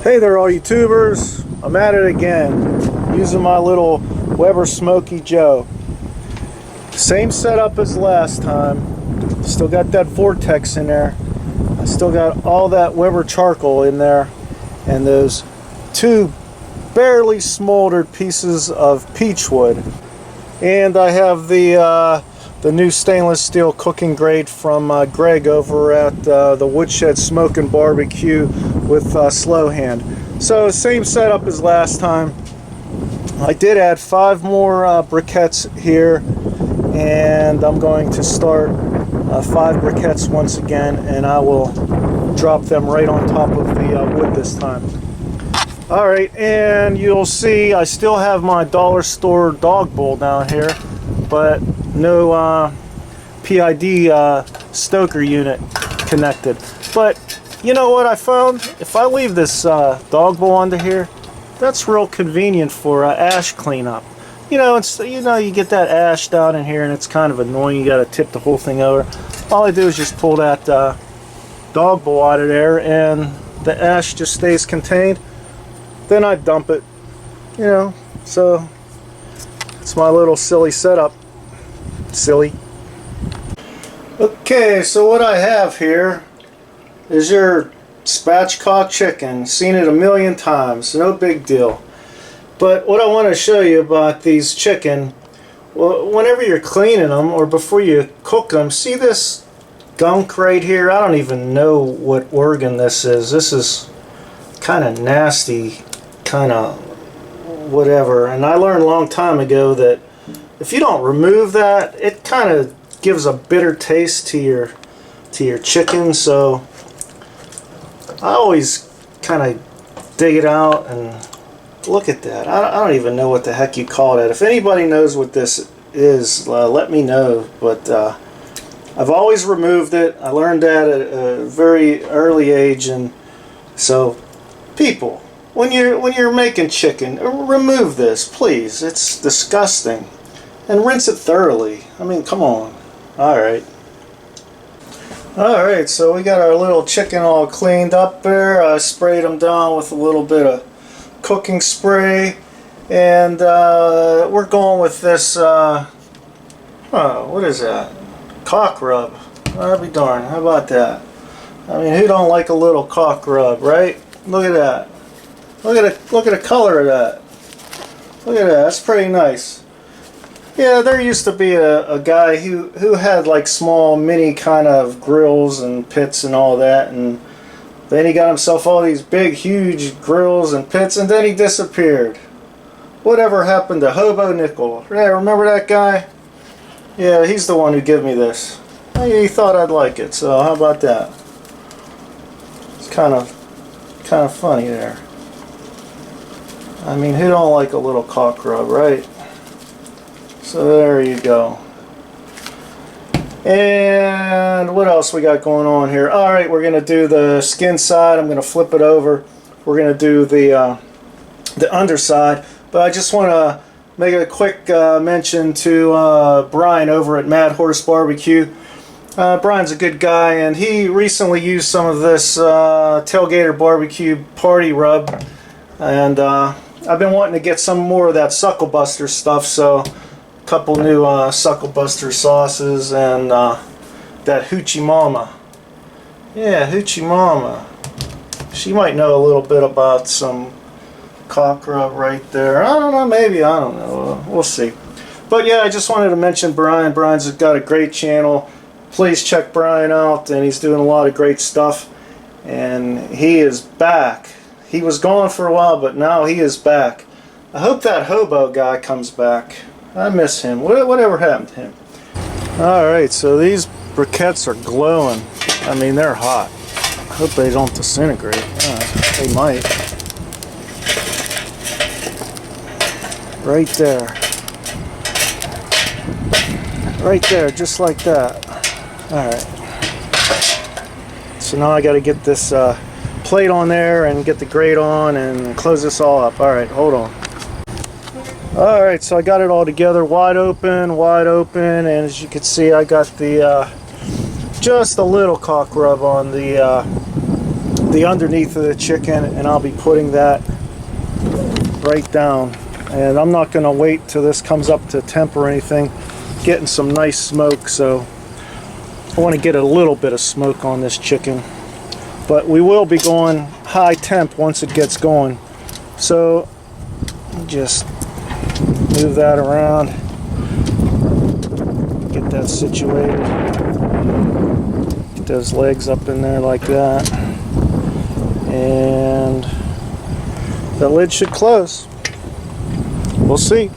Hey there all YouTubers, I'm at it again using my little Weber Smokey Joe. Same setup as last time, still got that vortex in there, I still got all that Weber charcoal in there and those two barely smoldered pieces of peach wood, and I have the new stainless steel cooking grate from Greg over at the Woodshed Smoke BBQ with Slowhand. So same setup as last time. I did add 5 more briquettes here, and I'm going to start 5 briquettes once again, and I will drop them right on top of the wood this time. Alright, and you'll see I still have my dollar store dog bowl down here, but no PID stoker unit connected. But you know what I found? If I leave this dog bowl under here, that's real convenient for ash cleanup. You know, you get that ash down in here and it's kind of annoying. You got to tip the whole thing over. All I do is just pull that dog bowl out of there and the ash just stays contained. Then I dump it, you know. So it's my little silly setup. Silly. Okay, so what I have here is your Spatchcock chicken. Seen it a million times, no big deal. But what I want to show you about these chicken, well, whenever you're cleaning them or before you cook them, see this gunk right here? I don't even know what organ this is. This is kind of nasty, kind of whatever. And I learned a long time ago that if you don't remove that, it kind of gives a bitter taste to your chicken. So I always kind of dig it out and look at that. I don't even know what the heck you call that. If anybody knows what this is, let me know. But I've always removed it. I learned that at a very early age, and so people, when you're making chicken, remove this, please. It's disgusting. And rinse it thoroughly. I mean, come on. Alright. Alright, so we got our little chicken all cleaned up there. I sprayed them down with a little bit of cooking spray. And we're going with this, what is that? Cock rub. I'll be darned. How about that? I mean, who don't like a little cock rub, right? Look at that. Look at the color of that. Look at that. That's pretty nice. Yeah, there used to be a guy who had like small mini kind of grills and pits and all that, and then he got himself all these big huge grills and pits, and then he disappeared. Whatever happened to Hobo Nickel? Yeah, remember that guy? Yeah, he's the one who gave me this. He thought I'd like it, so how about that? It's kind of funny there. I mean, who don't like a little cock rub, right? So there you go. And what else we got going on here? Alright, we're going to do the skin side. I'm going to flip it over. We're going to do the underside. But I just want to make a quick mention to Brian over at Mad Horse Barbecue. Brian's a good guy, and he recently used some of this Tailgater Barbecue Party Rub. And I've been wanting to get some more of that Suckle Buster stuff, so couple new Suckle Buster sauces and that Hoochie Mama. Yeah, Hoochie Mama. She might know a little bit about some cock rub right there. I don't know, maybe, I don't know. We'll see. But yeah, I just wanted to mention Brian. Brian's got a great channel. Please check Brian out, and he's doing a lot of great stuff. And he is back. He was gone for a while, but now he is back. I hope that hobo guy comes back. I miss him. Whatever happened to him? Alright, so these briquettes are glowing. I mean, they're hot. I hope they don't disintegrate. They might. Right there. Right there, just like that. Alright. So now I got to get this plate on there and get the grate on and close this all up. Alright, hold on. Alright, so I got it all together, wide open, and as you can see I got the just a little cock rub on the the underneath of the chicken, and I'll be putting that right down. And I'm not going to wait till this comes up to temp or anything. Getting some nice smoke, so I want to get a little bit of smoke on this chicken. But we will be going high temp once it gets going. So just move that around, get that situated, get those legs up in there like that, and the lid should close. We'll see.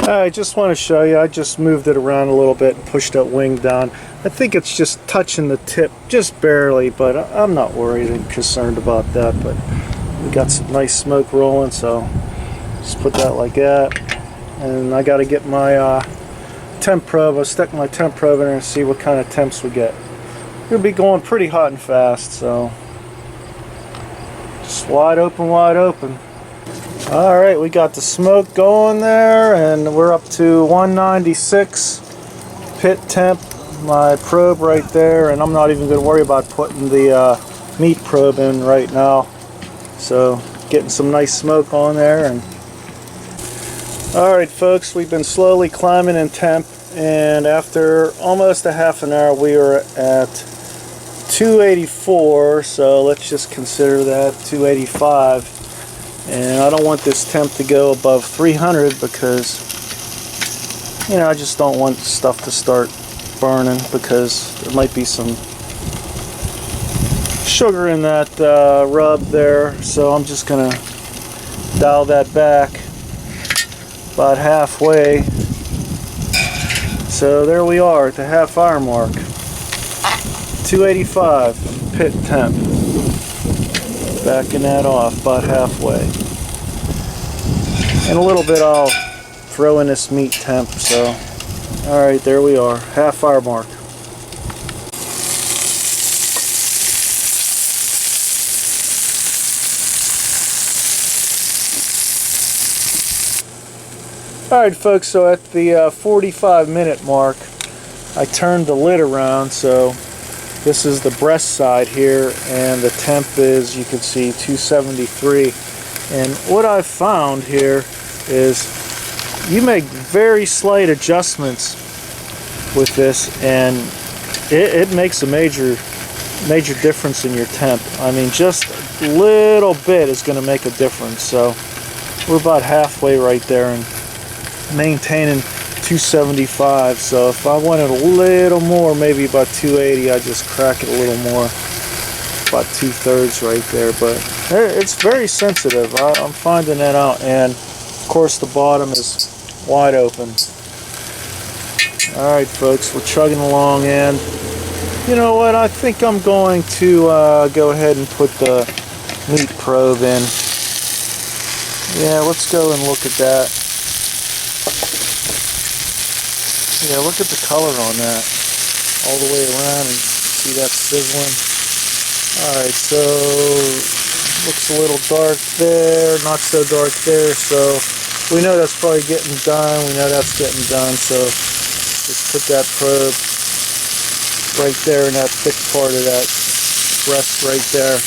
I just want to show you, I just moved it around a little bit and pushed that wing down. I think it's just touching the tip just barely, but I'm not worried and concerned about that. But we got some nice smoke rolling, so just put that like that. And I got to get my temp probe. I'll stick my temp probe in there and see what kind of temps we get. It'll be going pretty hot and fast, so just wide open, wide open. Alright, we got the smoke going there, and we're up to 196 pit temp. My probe right there, and I'm not even going to worry about putting the meat probe in right now. So getting some nice smoke on there. And alright folks, we've been slowly climbing in temp, and after almost a half an hour we are at 284, so let's just consider that 285. And I don't want this temp to go above 300 because, you know, I just don't want stuff to start burning, because there might be some sugar in that rub there. So I'm just gonna dial that back about halfway. So there we are at the half hour mark. 285 pit temp. Backing that off about halfway. And a little bit I'll throw in this meat temp. So alright, there we are, half hour mark. Alright folks, so at the 45-minute mark I turned the lid around, so this is the breast side here, and the temp is, you can see, 273. And what I've found here is you make very slight adjustments with this, and it makes a major difference in your temp. I mean, just a little bit is going to make a difference. So we're about halfway right there and maintaining 275. So if I wanted a little more, maybe about 280, I just crack it a little more, about 2/3 right there. But it's very sensitive. I'm finding that out. And of course the bottom is wide open. Alright folks, we're chugging along, and you know what, I think I'm going to go ahead and put the meat probe in. Yeah, let's go and look at that. Yeah, look at the color on that all the way around, and see that sizzling. Alright, so looks a little dark there, not so dark there, so we know that's probably getting done. We know that's getting done, so just put that probe right there in that thick part of that breast right there,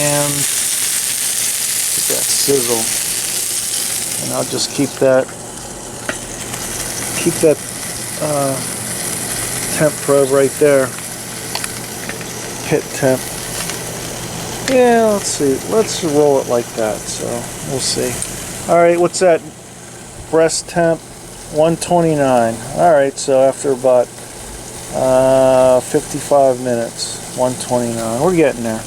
and get that sizzle. And I'll just keep that temp probe right there, pit temp. Yeah, let's see, let's roll it like that, so we'll see. Alright, what's that? Breast temp 129. Alright, so after about 55 minutes, 129. We're getting there.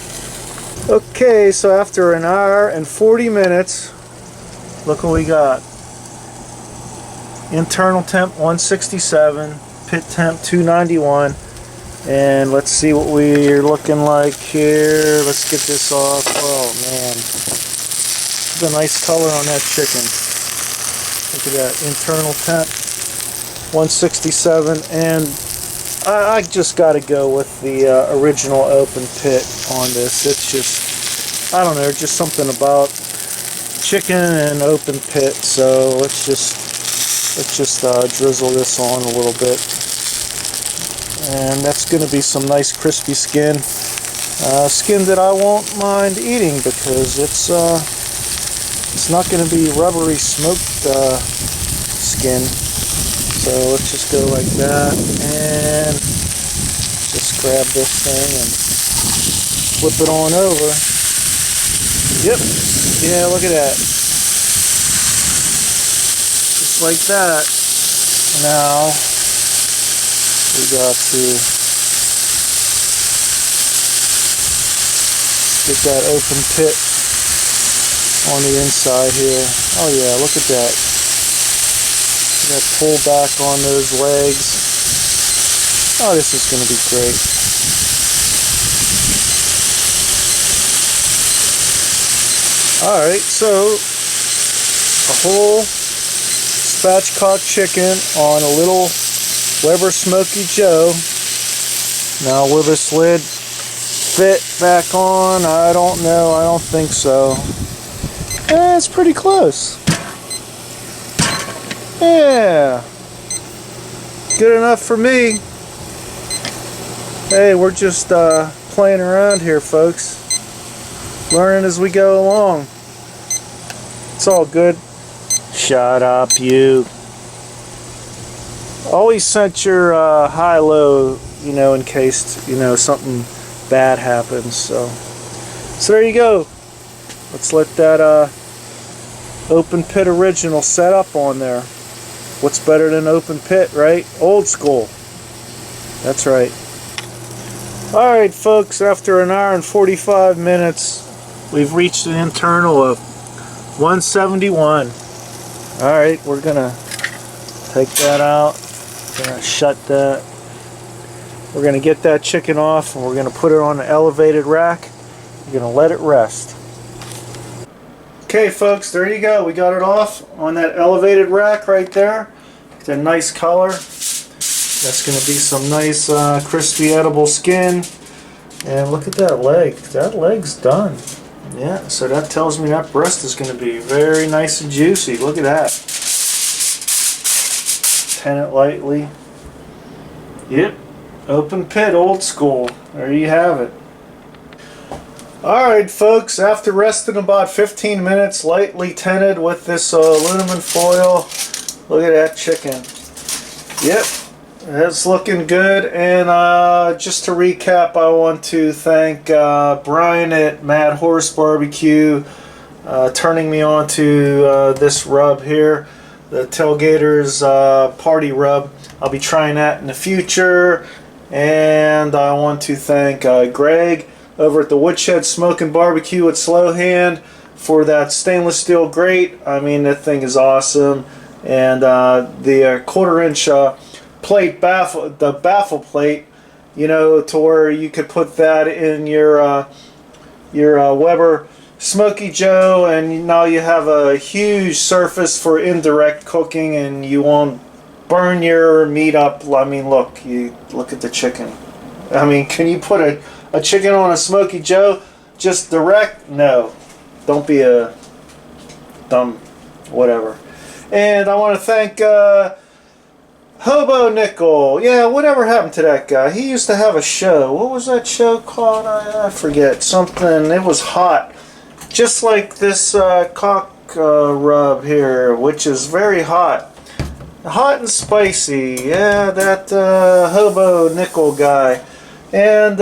Okay, so after an hour and 40 minutes, look what we got. Internal temp 167, pit temp 291, and let's see what we're looking like here. Let's get this off. Oh man, the nice color on that chicken. Look at that, internal temp 167, and I just got to go with the original open pit on this. It's just, I don't know, just something about chicken and open pit. So let's just drizzle this on a little bit. and that's going to be some nice crispy skin. Skin that I won't mind eating because it's not going to be rubbery smoked skin. So let's just go like that and just grab this thing and flip it on over. Yep. Yeah, look at that. Just like that. Now we got to get that open pit on the inside here. Oh yeah, look at that. Got to pull back on those legs. Oh, this is going to be great. Alright, so a whole spatchcock chicken on a little Weber Smoky Joe. Now will this lid fit back on? I don't know. I don't think so. It's pretty close. Yeah. Good enough for me. Hey, we're just playing around here, folks. Learning as we go along. It's all good. Shut up, you. Always set your high-low, you know, in case, you know, something bad happens. So there you go. Let's let that open pit original set up on there. What's better than open pit, right? Old school. That's right. Alright, folks, after an hour and 45 minutes, we've reached an internal of 171. Alright, we're gonna take that out. Gonna shut that. We're gonna get that chicken off and we're gonna put it on an elevated rack. We're gonna let it rest. Okay, folks, there you go. We got it off on that elevated rack right there. It's a nice color. That's going to be some nice crispy edible skin. And look at that leg. That leg's done. Yeah, so that tells me that breast is going to be very nice and juicy. Look at that. Tin it lightly. Yep. Open pit, old school. There you have it. Alright, folks, after resting about 15 minutes, lightly tinted with this aluminum foil, look at that chicken. Yep, it's looking good. And just to recap, I want to thank Brian at Mad Horse BBQ turning me on to this rub here, the Tailgater's Party Rub. I'll be trying that in the future. And I want to thank Greg over at the Woodshed Smoke BBQ at Slowhand for that stainless steel grate. I mean, that thing is awesome. And the quarter-inch plate baffle, the baffle plate, you know, to where you could put that in your Weber Smoky Joe, and now you have a huge surface for indirect cooking, and you won't burn your meat up. I mean, look at the chicken. I mean, can you put a chicken on a Smoky Joe just direct? No. Don't be a dumb whatever. And I want to thank Hobo Nickel. Yeah, whatever happened to that guy? He used to have a show. What was that show called? I forget. Something. It was hot. Just like this cock rub here, which is very hot. Hot and spicy. Yeah, that Hobo Nickel guy. And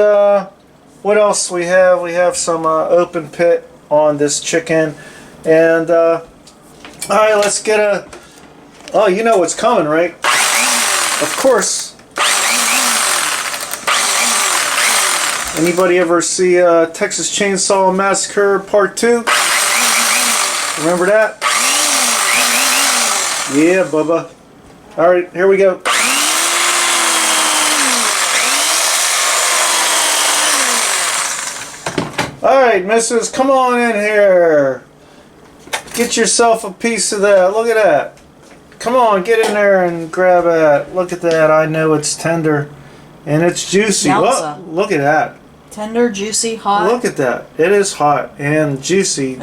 what else we have? We have some open pit on this chicken. And alright, let's get a... Oh, you know what's coming, right? Of course. Anybody ever see Texas Chainsaw Massacre Part 2? Remember that? Yeah, Bubba. Alright, here we go. Alright, missus, come on in here. Get yourself a piece of that. Look at that. Come on, get in there and grab that. Look at that. I know it's tender. And it's juicy. Look at that. Tender, juicy, hot. Look at that. It is hot and juicy.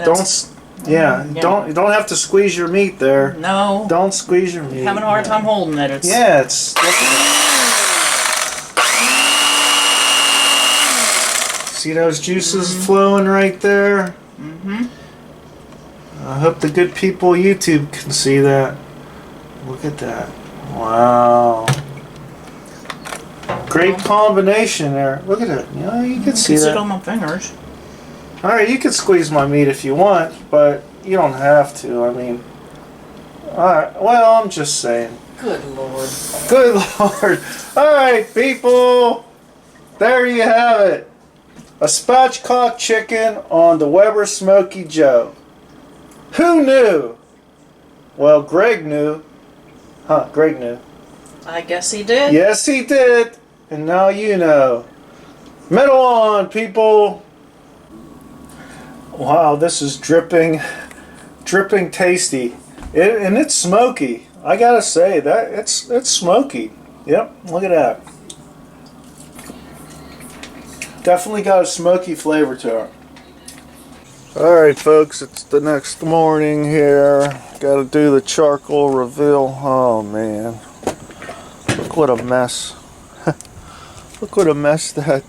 Yeah, you don't have to squeeze your meat there. No. Don't squeeze your meat. Having a hard time holding it. Yeah, it's... Look at that. See those juices flowing right there? Mm-hmm. I hope the good people YouTube can see that. Look at that. Wow. Great combination there. Look at it. You know, you can see Can see that. it on my fingers. Alright, you can squeeze my meat if you want, but you don't have to. I mean, alright, well, I'm just saying. Good Lord. Good Lord. Alright, people. There you have it. A Spatchcock chicken on the Weber Smokey Joe. Who knew? Well, Greg knew. Huh, Greg knew. I guess he did. Yes, he did. And now you know. Metal on, people. Wow, this is dripping tasty. And it's smoky. I gotta say that it's smoky. Yep, look at that. Definitely got a smoky flavor to it. Alright folks, it's the next morning here. Gotta do the charcoal reveal. Oh man. Look what a mess. Look what a mess that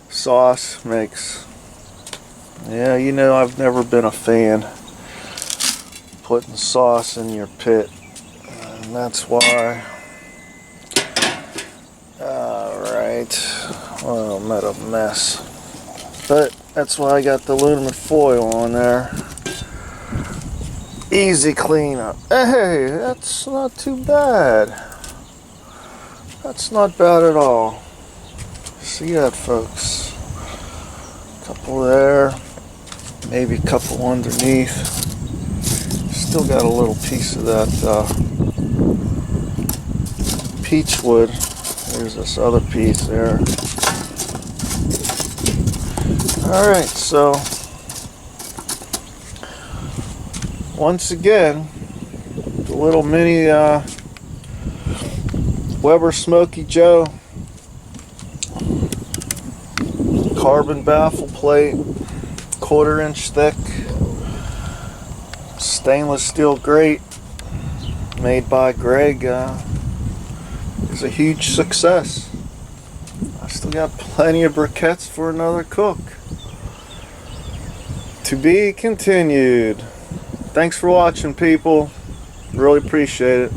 sauce makes. Yeah, you know, I've never been a fan putting sauce in your pit. And that's why. Alright. Well, I'm at a mess. But that's why I got the aluminum foil on there. Easy cleanup. Hey, that's not too bad. That's not bad at all. See that, folks? Couple there. Maybe a couple underneath. Still got a little piece of that peach wood. There's this other piece there. Alright, so once again, the little mini Weber Smokey Joe carbon baffle plate, 1/4 inch thick, stainless steel grate, made by Greg, is a huge success. I still got plenty of briquettes for another cook. To be continued. Thanks for watching, people. Really appreciate it.